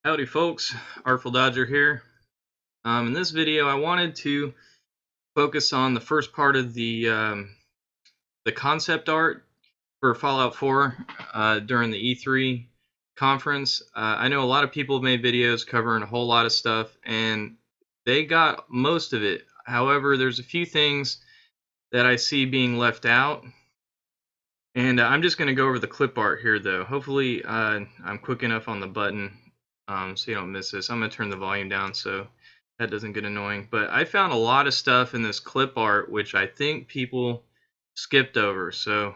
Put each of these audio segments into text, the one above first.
Howdy folks, Artful Dodger here. In this video I wanted to focus on the first part of the concept art for Fallout 4 during the E3 conference. I know a lot of people have made videos covering a whole lot of stuff and they got most of it. However, there's a few things that I see being left out. And I'm just going to go over the clip art here though. Hopefully I'm quick enough on the button so you don't miss this. I'm going to turn the volume down so that doesn't get annoying. But I found a lot of stuff in this clip art which I think people skipped over. So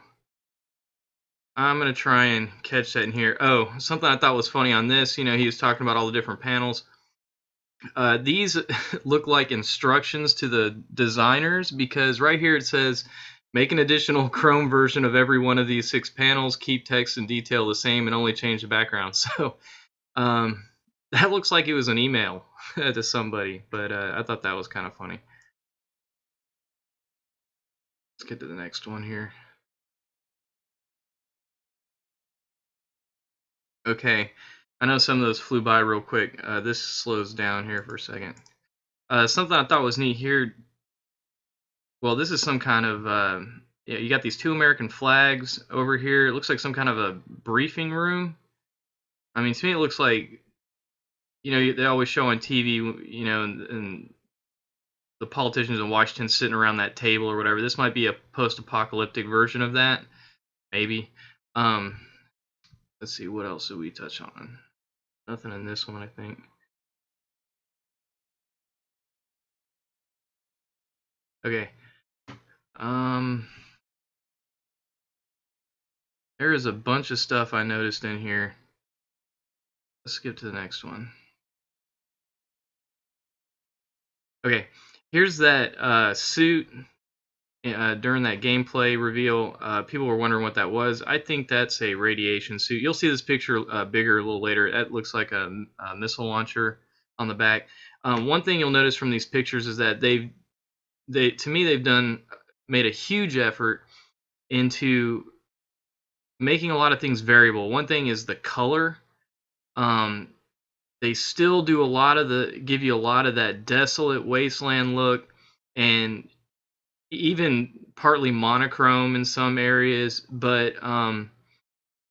I'm going to try and catch that in here. Oh, something I thought was funny on this, he was talking about all the different panels. These look like instructions to the designers because right here it says, make an additional Chrome version of every one of these 6 panels, keep text and detail the same, and only change the background. So that looks like it was an email to somebody, but I thought that was kind of funny. Let's get to the next one here. Okay, I know some of those flew by real quick. This slows down here for a second. Something I thought was neat here. Well, this is some kind of you got these 2 American flags over here. It looks like some kind of a briefing room. I mean, to me it looks like, they always show on TV, and the politicians in Washington sitting around that table or whatever. This might be a post-apocalyptic version of that, maybe. Let's see, what else did we touch on? Nothing in this one, I think. Okay. There is a bunch of stuff I noticed in here. Let's skip to the next one. Okay, here's that suit during that gameplay reveal. People were wondering what that was. I think that's a radiation suit. You'll see this picture bigger a little later. That looks like a missile launcher on the back. One thing you'll notice from these pictures is that they've made a huge effort into making a lot of things variable. One thing is the color. They still do give you a lot of that desolate wasteland look, and even partly monochrome in some areas, but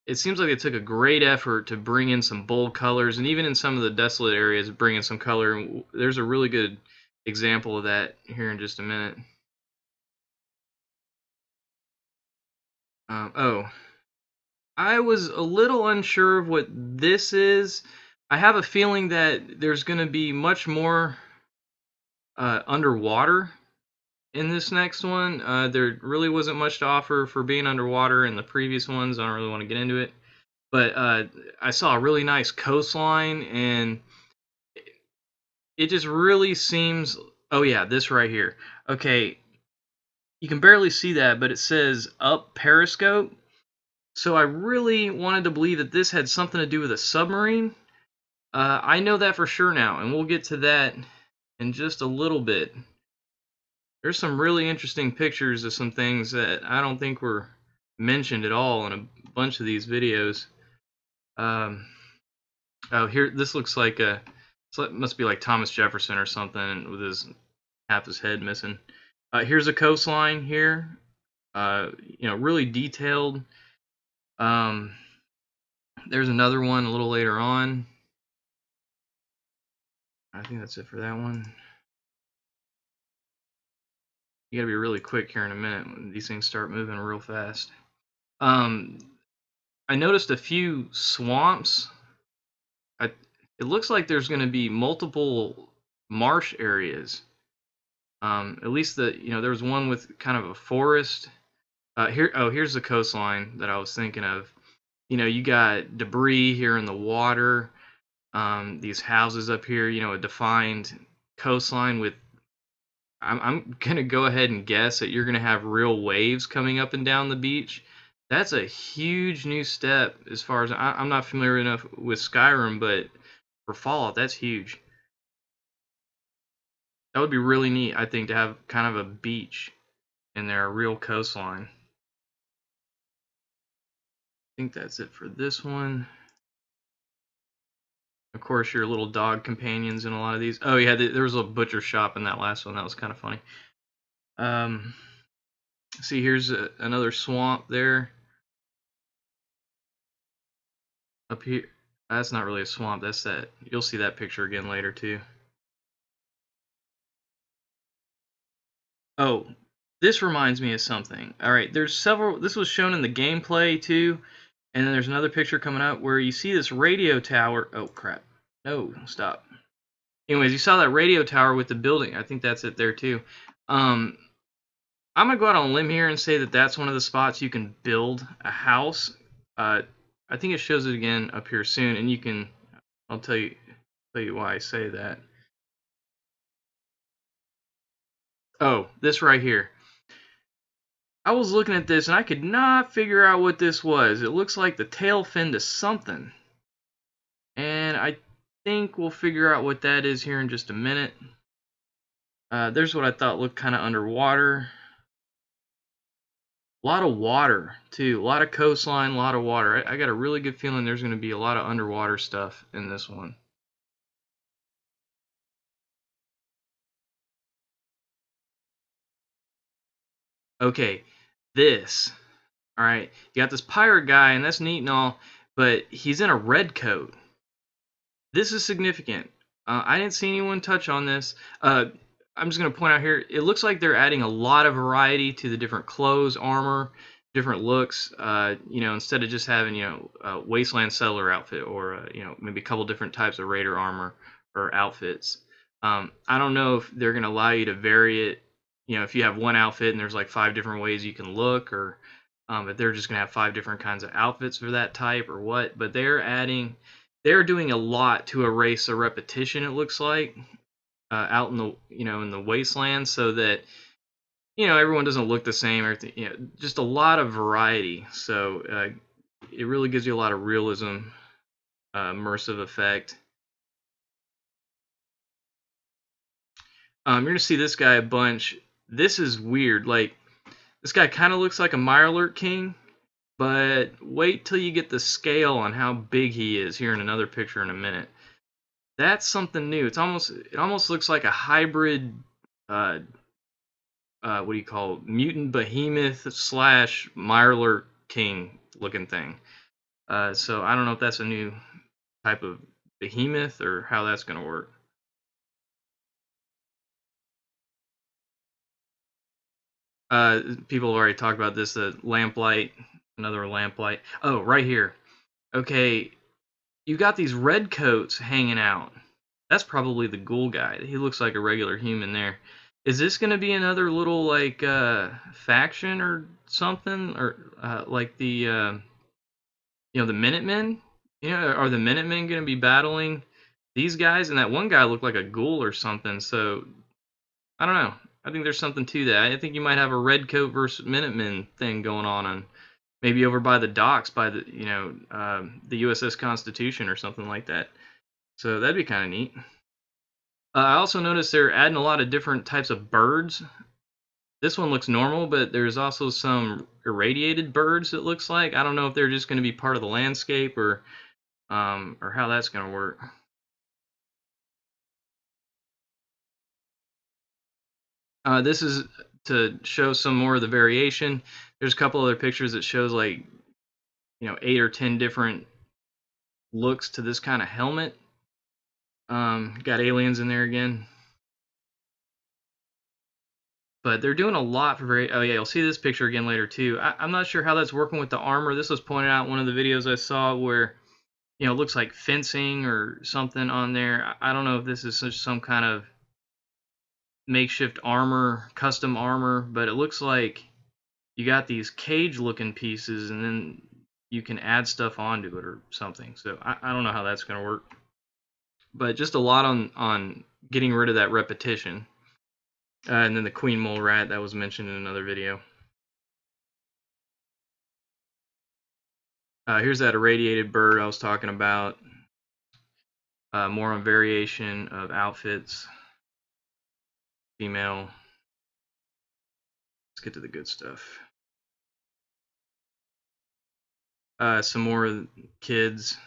it seems like they took a great effort to bring in some bold colors, and even in some of the desolate areas bring in some color. There's a really good example of that here in just a minute. I was a little unsure of what this is. I have a feeling that there's going to be much more underwater in this next one. There really wasn't much to offer for being underwater in the previous ones. I don't really want to get into it. But I saw a really nice coastline, and it just really seems... Oh yeah, this right here. Okay, you can barely see that, but it says up periscope. So I really wanted to believe that this had something to do with a submarine. I know that for sure now, and we'll get to that in just a little bit. There's some really interesting pictures of some things that I don't think were mentioned at all in a bunch of these videos. Oh, here, this looks like it must be like Thomas Jefferson or something with half his head missing. Here's a coastline here. Really detailed. There's another one a little later on. I think that's it for that one. You gotta be really quick here in a minute when these things start moving real fast. I noticed a few swamps. It looks like there's going to be multiple marsh areas. At least there was one with kind of a forest. Here's the coastline that I was thinking of. You got debris here in the water. These houses up here. A defined coastline with... I'm gonna go ahead and guess that you're gonna have real waves coming up and down the beach. That's a huge new step as far as... I'm not familiar enough with Skyrim, but for Fallout, that's huge. That would be really neat, I think, to have kind of a beach in there, a real coastline. I think that's it for this one. Of course, your little dog companions in a lot of these. Oh yeah, there was a butcher shop in that last one. That was kind of funny. See, here's another swamp there. Up here, that's not really a swamp. That's that. You'll see that picture again later too. Oh, this reminds me of something. All right, there's several. This was shown in the gameplay too, and then there's another picture coming up where you see this radio tower. Oh crap! No, stop. Anyways, you saw that radio tower with the building. I think that's it there too. I'm gonna go out on a limb here and say that that's one of the spots you can build a house. I think it shows it again up here soon, and you can. I'll tell you why I say that. Oh, this right here. I was looking at this and I could not figure out what this was. It looks like the tail fin to something. And I think we'll figure out what that is here in just a minute. There's what I thought looked kind of underwater. A lot of water, too. A lot of coastline, a lot of water. I got a really good feeling there's going to be a lot of underwater stuff in this one. Okay, this. Alright, you got this pirate guy, and that's neat and all, but he's in a red coat. This is significant. I didn't see anyone touch on this. I'm just going to point out here, it looks like they're adding a lot of variety to the different clothes, armor, different looks. You know, instead of just having, you know, a Wasteland Settler outfit or, you know, maybe a couple different types of Raider armor or outfits. I don't know if they're going to allow you to vary it. You know, if you have one outfit and there's like 5 different ways you can look, or if they're just going to have 5 different kinds of outfits for that type or what. But they're doing a lot to erase a repetition, it looks like, out in the, you know, in the wasteland, so that, you know, everyone doesn't look the same. Everything, you know, just a lot of variety. So it really gives you a lot of realism, immersive effect. You're gonna see this guy a bunch. This is weird. Like, this guy kind of looks like a Mirelurk King, but wait till you get the scale on how big he is here in another picture in a minute. That's something new. It almost looks like a hybrid, what do you call it? Mutant behemoth / Mirelurk King looking thing. So I don't know if that's a new type of behemoth or how that's going to work. People have already talked about this. The lamplight, another lamplight. Oh, right here. Okay, you got these red coats hanging out. That's probably the ghoul guy. He looks like a regular human there. Is this going to be another little, like, faction or something? Or, like the, you know, the Minutemen? You know, are the Minutemen going to be battling these guys? And that one guy looked like a ghoul or something. So, I don't know. I think there's something to that. I think you might have a red coat versus Minutemen thing going on maybe over by the docks, by the, you know, the USS Constitution or something like that. So that'd be kind of neat. I also noticed they're adding a lot of different types of birds. This one looks normal, but there's also some irradiated birds, it looks like. I don't know if they're just going to be part of the landscape or how that's going to work. This is to show some more of the variation. There's a couple other pictures that shows, like, you know, 8 or 10 different looks to this kind of helmet. Got aliens in there again. But they're doing a lot for oh yeah, you'll see this picture again later too. I'm not sure how that's working with the armor. This was pointed out in one of the videos I saw where, you know, it looks like fencing or something on there. I don't know if this is some kind of makeshift armor, custom armor, but it looks like you got these cage looking pieces and then you can add stuff onto it or something. So I don't know how that's going to work. But just a lot on getting rid of that repetition. And then the Queen Mole Rat that was mentioned in another video. Here's that irradiated bird I was talking about. More on variation of outfits. Female. Let's get to the good stuff. Some more kids.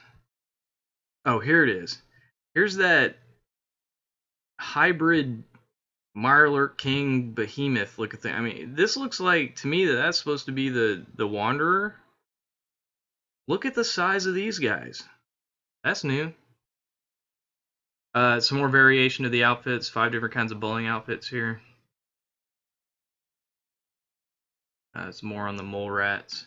Oh, here it is. Here's that hybrid Mirelurk King Behemoth looking thing. I mean, this looks like to me that that's supposed to be the Wanderer. Look at the size of these guys. That's new. Some more variation of the outfits. 5 different kinds of bowling outfits here. It's more on the mole rats.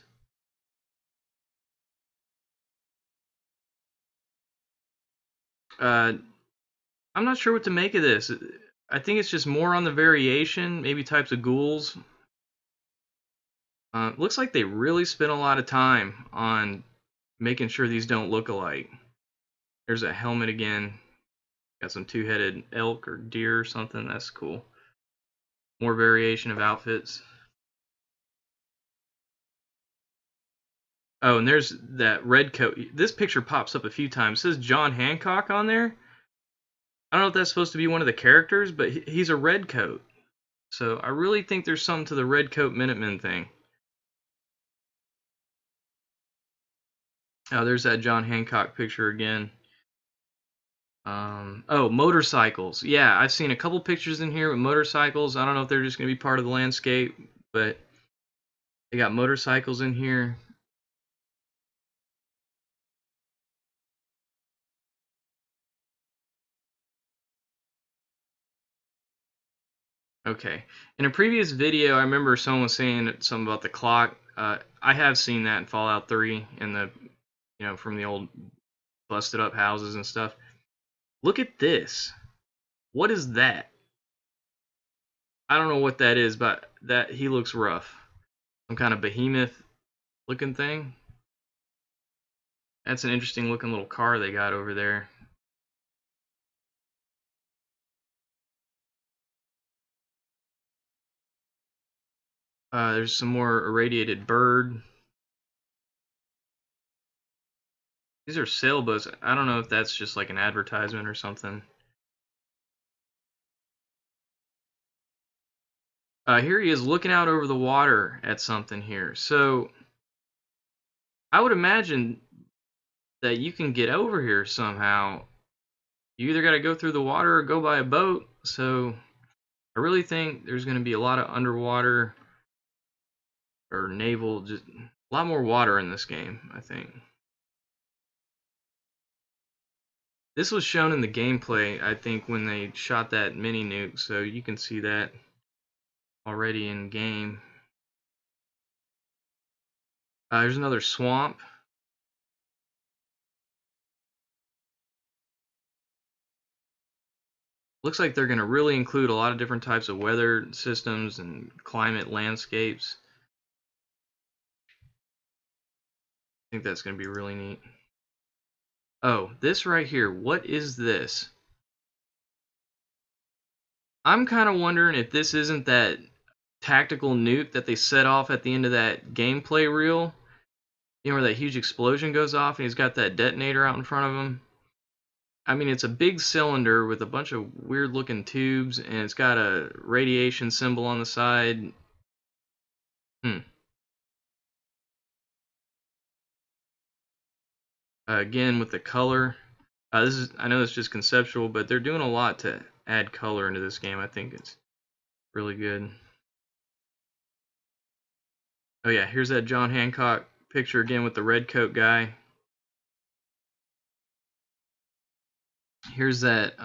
I'm not sure what to make of this. I think it's just more on the variation, maybe types of ghouls. Looks like they really spent a lot of time on making sure these don't look alike. There's a helmet again. Got some 2-headed elk or deer or something. That's cool. More variation of outfits. Oh, and there's that red coat. This picture pops up a few times. It says John Hancock on there. I don't know if that's supposed to be one of the characters, but he's a red coat. So I really think there's something to the red coat Minutemen thing. Oh, there's that John Hancock picture again. Oh, motorcycles. Yeah, I've seen a couple pictures in here with motorcycles. I don't know if they're just going to be part of the landscape, but they got motorcycles in here. Okay. In a previous video, I remember someone was saying something about the clock. I have seen that in Fallout 3 in the, from the old busted up houses and stuff. Look at this. What is that? I don't know what that is, but he looks rough. Some kind of behemoth looking thing. That's an interesting looking little car they got over there. There's some more irradiated bird. These are sailboats. I don't know if that's just like an advertisement or something. Here he is looking out over the water at something here. So I would imagine that you can get over here somehow. You either got to go through the water or go by a boat. So I really think there's going to be a lot of underwater or naval, just a lot more water in this game, I think. This was shown in the gameplay, I think, when they shot that mini nuke, so you can see that already in game. There's another swamp. Looks like they're going to really include a lot of different types of weather systems and climate landscapes. I think that's going to be really neat. Oh, this right here, what is this? I'm kind of wondering if this isn't that tactical nuke that they set off at the end of that gameplay reel. You know, where that huge explosion goes off and he's got that detonator out in front of him. I mean, it's a big cylinder with a bunch of weird looking tubes, and it's got a radiation symbol on the side. Again, with the color. I know it's just conceptual, but they're doing a lot to add color into this game. I think it's really good. Oh yeah, here's that John Hancock picture again with the red coat guy. Here's that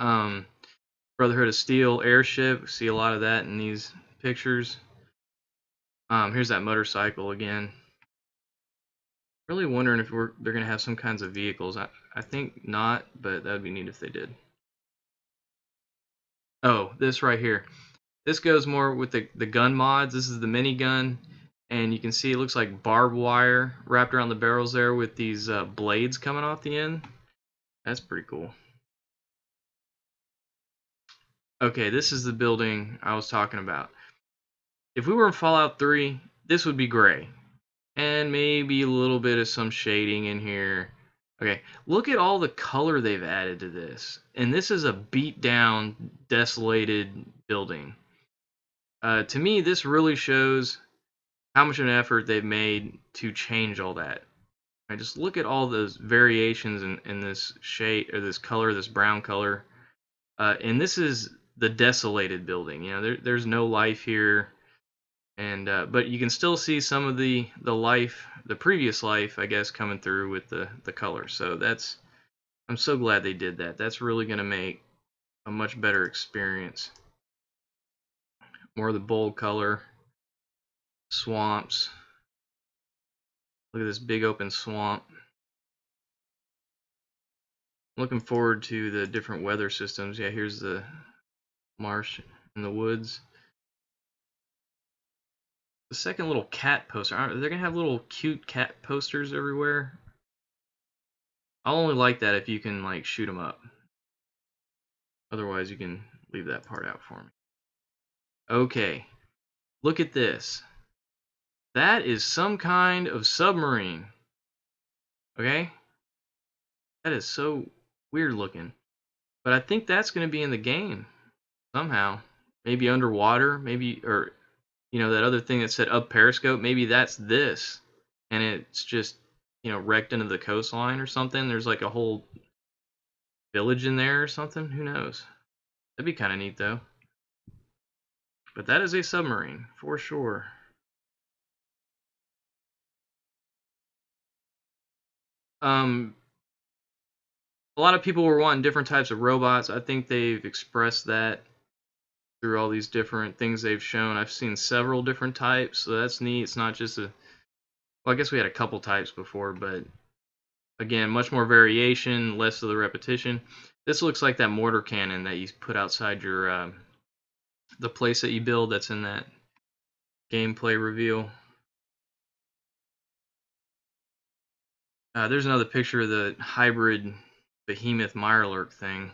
Brotherhood of Steel airship. See a lot of that in these pictures. Here's that motorcycle again. Really wondering if they're gonna have some kinds of vehicles. I think not, but that would be neat if they did. Oh, this right here. This goes more with the gun mods. This is the minigun, and you can see it looks like barbed wire wrapped around the barrels there with these blades coming off the end. That's pretty cool. Okay, this is the building I was talking about. If we were in Fallout 3, this would be gray. And maybe a little bit of some shading in here. Okay, look at all the color they've added to this. And this is a beat down, desolated building. To me, this really shows how much of an effort they've made to change all that. I just look at all those variations in this shade, or this color, this brown color. And this is the desolated building. You know, there's no life here, and but you can still see some of the life, the previous life, I guess, coming through with the color. So that's, I'm so glad they did that. That's really going to make a much better experience. More of the bold color, swamps. Look at this big open swamp. Looking forward to the different weather systems. Yeah, here's the marsh and the woods. The second little cat poster. They're gonna have little cute cat posters everywhere. I'll only like that if you can like shoot them up. Otherwise, you can leave that part out for me. Okay, look at this. That is some kind of submarine. Okay, that is so weird looking. But I think that's gonna be in the game somehow. Maybe underwater, maybe, or you know, that other thing that said up periscope, maybe that's this, and it's just, you know, wrecked into the coastline or something. There's like a whole village in there or something. Who knows? That'd be kind of neat though. But that is a submarine for sure. A lot of people were wanting different types of robots. I think they've expressed that through all these different things they've shown. I've seen several different types, so that's neat. It's not just a, well, I guess we had a couple types before, but again, much more variation, less of the repetition. This looks like that mortar cannon that you put outside your the place that you build that's in that gameplay reveal. There's another picture of the hybrid behemoth Mirelurk thing.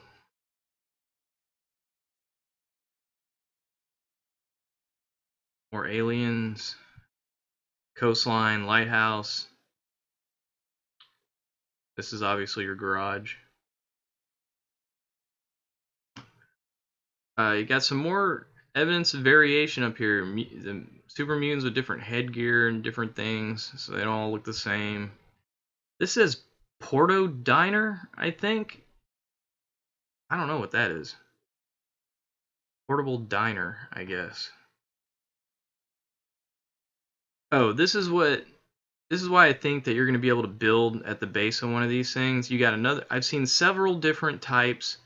More aliens. Coastline, lighthouse. This is obviously your garage. You got some more evidence of variation up here. The super mutants with different headgear and different things, so they don't all look the same. This says Porto Diner, I think. I don't know what that is. Portable diner, I guess. Oh, this is why I think that you're going to be able to build at the base of one of these things. You got another, I've seen several different types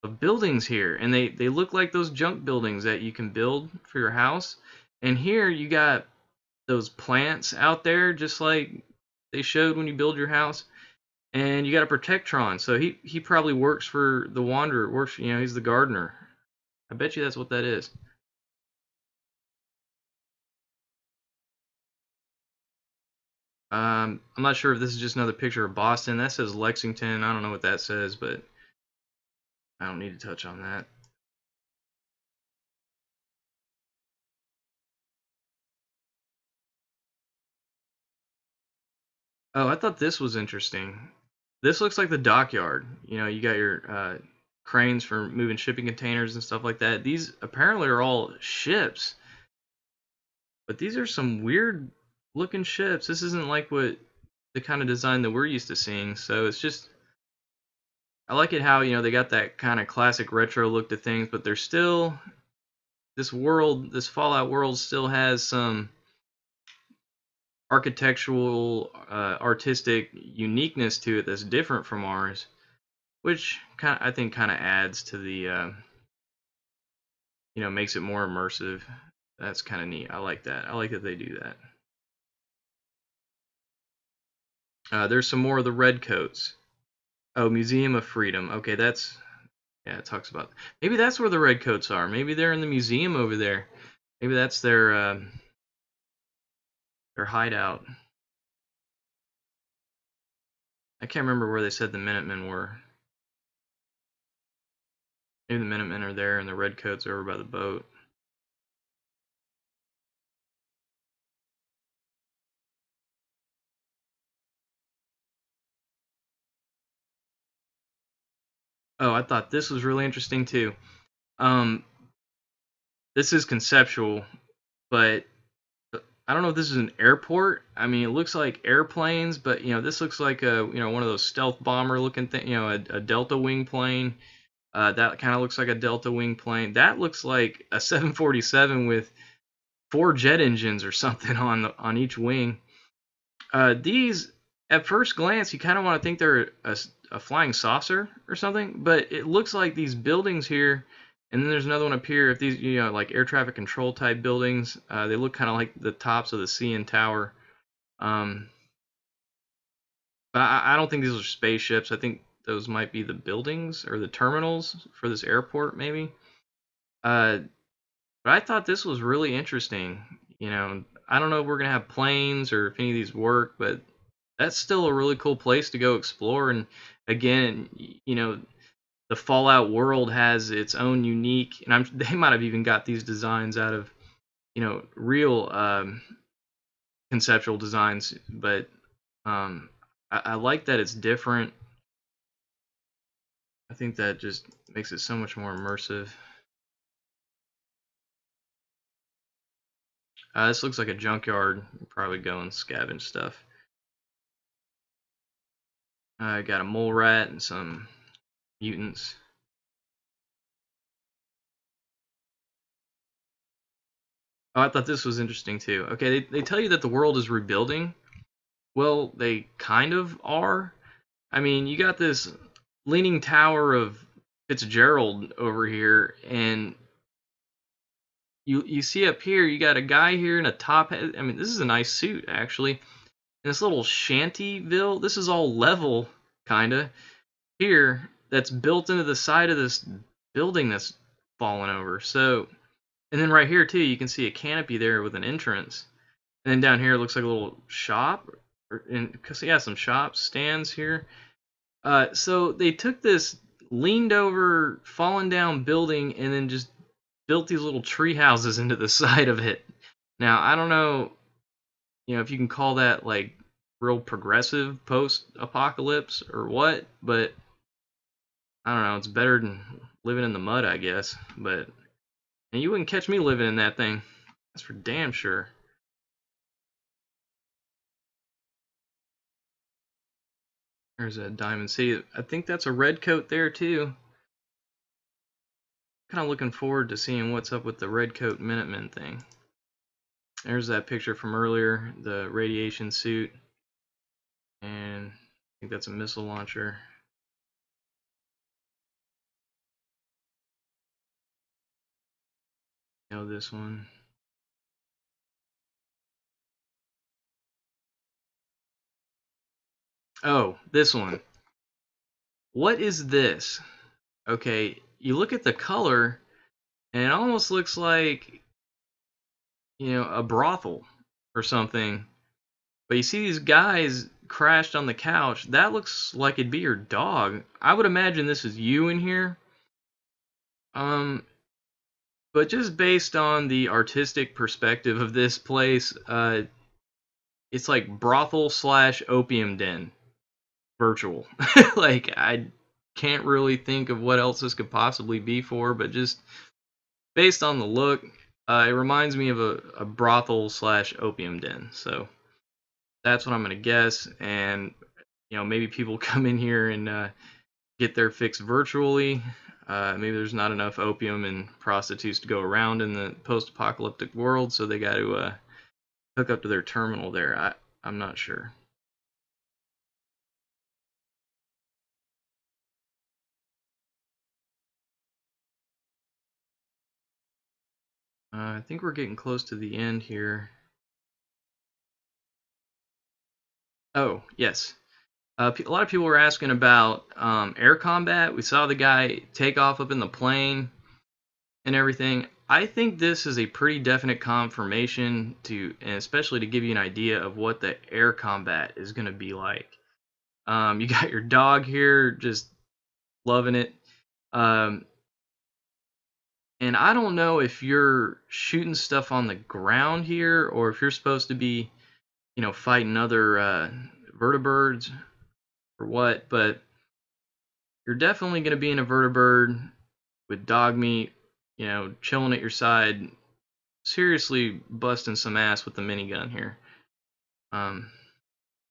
of buildings here, and they look like those junk buildings that you can build for your house. And here you got those plants out there, just like they showed when you build your house. And you got a Protectron, so he probably works for the Wanderer. Works, you know, he's the gardener. I bet you that's what that is. I'm not sure if this is just another picture of Boston. That says Lexington. I don't know what that says, but I don't need to touch on that. Oh, I thought this was interesting. This looks like the dockyard. You know, you got your cranes for moving shipping containers and stuff like that. These apparently are all ships, but these are some weird looking ships. This isn't like what the kind of design that we're used to seeing. So it's just, I like it how, you know, they got that kind of classic retro look to things, but there's still, this world, this Fallout world still has some architectural, artistic uniqueness to it that's different from ours, which I think kind of adds to the, you know, makes it more immersive. That's kind of neat. I like that. I like that they do that. There's some more of the redcoats. Oh, Museum of Freedom. Okay, that's, yeah, it talks about, maybe that's where the redcoats are. Maybe they're in the museum over there. Maybe that's their hideout. I can't remember where they said the Minutemen were. Maybe the Minutemen are there and the redcoats are over by the boat. Oh, I thought this was really interesting too. This is conceptual, but I don't know if this is an airport. I mean, it looks like airplanes, but this looks like a one of those stealth bomber looking thing. A Delta wing plane. That kind of looks like a Delta wing plane. That looks like a 747 with 4 jet engines or something on each wing. These, at first glance, you kind of want to think they're a flying saucer or something, but it looks like these buildings here, and then there's another one up here. If these, like air traffic control type buildings, they look kind of like the tops of the CN Tower. Um, but I don't think these are spaceships. I think those might be the buildings or the terminals for this airport, maybe. But I thought this was really interesting. I don't know if we're gonna have planes or if any of these work, but that's still a really cool place to go explore. And again, the Fallout world has its own unique, and they might have even got these designs out of, real conceptual designs. But I like that it's different. I think that just makes it so much more immersive. This looks like a junkyard. Probably go and scavenge stuff. I got a mole rat and some mutants. Oh, I thought this was interesting too. Okay, they tell you that the world is rebuilding. Well, they kind of are. I mean, you got this leaning tower of Fitzgerald over here, and you see up here, you got a guy here in a top hat. I mean, this is a nice suit, actually. And this little shantyville, this is all level, kind of, here, that's built into the side of this building that's fallen over. So, and then right here, too, you can see a canopy there with an entrance. And then down here, it looks like a little shop. Because, yeah, some shops, stands here. So they took this leaned over, fallen down building and then just built these little tree houses into the side of it. Now, I don't know, if you can call that like real progressive post-apocalypse or what, but I don't know. It's better than living in the mud, I guess. But and you wouldn't catch me living in that thing. That's for damn sure. There's a Diamond City. I think that's a red coat there too. Kind of looking forward to seeing what's up with the red coat Minutemen thing. There's that picture from earlier, the radiation suit. And I think that's a missile launcher. This one. Oh, this one. What is this? Okay, you look at the color, and it almost looks like, a brothel or something. But you see these guys crashed on the couch. That looks like it'd be your dog. I would imagine this is you in here. But just based on the artistic perspective of this place, it's like brothel / opium den virtual. Like, I can't really think of what else this could possibly be for, but just based on the look, it reminds me of a brothel / opium den. So that's what I'm gonna guess. And maybe people come in here and get their fix virtually. Maybe there's not enough opium and prostitutes to go around in the post-apocalyptic world, so they got to hook up to their terminal there. I'm not sure. I think we're getting close to the end here. Oh, yes. A lot of people were asking about air combat. We saw the guy take off up in the plane and everything. I think this is a pretty definite confirmation and especially to give you an idea of what the air combat is going to be like. You got your dog here just loving it. And I don't know if you're shooting stuff on the ground here or if you're supposed to be, fighting other vertibirds or what, but you're definitely going to be in a vertibird with dog meat, chilling at your side, seriously busting some ass with the minigun here.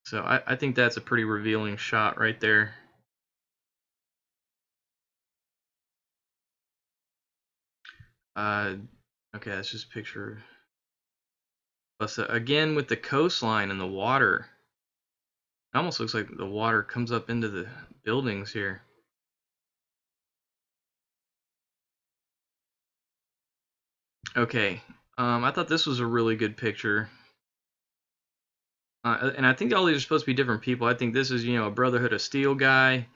So I think that's a pretty revealing shot right there. Okay, that's just a picture. Plus, again with the coastline and the water. It almost looks like the water comes up into the buildings here. Okay, I thought this was a really good picture. And I think all these are supposed to be different people. I think this is, a Brotherhood of Steel guy, and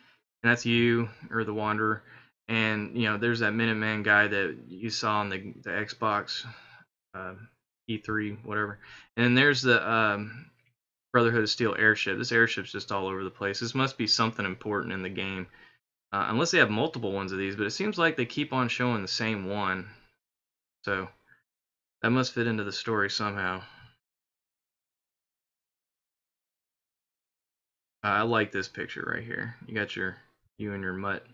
that's you, or the Wanderer. And, there's that Minuteman guy that you saw on the Xbox, E3, whatever. And then there's the Brotherhood of Steel airship. This airship's just all over the place. This must be something important in the game. Unless they have multiple ones of these, but it seems like they keep on showing the same one. So that must fit into the story somehow. I like this picture right here. You got you and your mutt.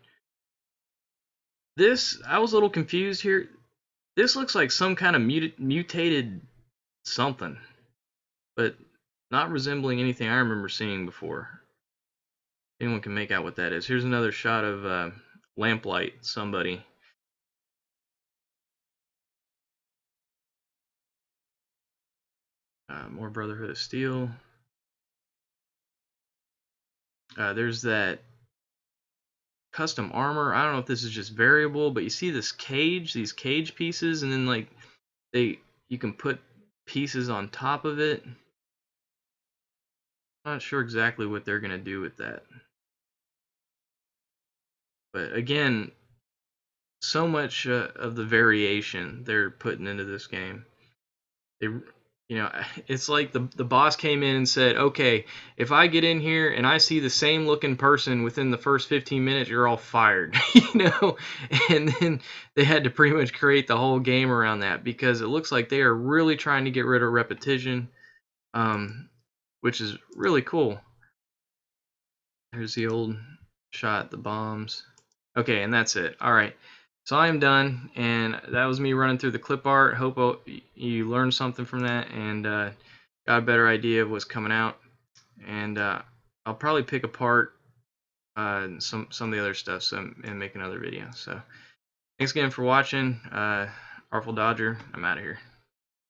This, I was a little confused here. This looks like some kind of mutated something, but not resembling anything I remember seeing before. Anyone can make out what that is. Here's another shot of Lamplight, somebody. More Brotherhood of Steel. There's that custom armor. I don't know if this is just variable, but you see this cage, these cage pieces, and then like you can put pieces on top of it. I'm not sure exactly what they're gonna do with that. But again, so much of the variation they're putting into this game. It's like the boss came in and said, okay, if I get in here and I see the same looking person within the first 15 minutes, you're all fired, and then they had to pretty much create the whole game around that, because it looks like they are really trying to get rid of repetition, which is really cool. Here's the old shot, the bombs. Okay, and that's it. All right. So I am done, and that was me running through the clip art. Hope you learned something from that and got a better idea of what's coming out. And I'll probably pick apart some of the other stuff and make another video. So thanks again for watching. Artful Dodger, I'm out of here.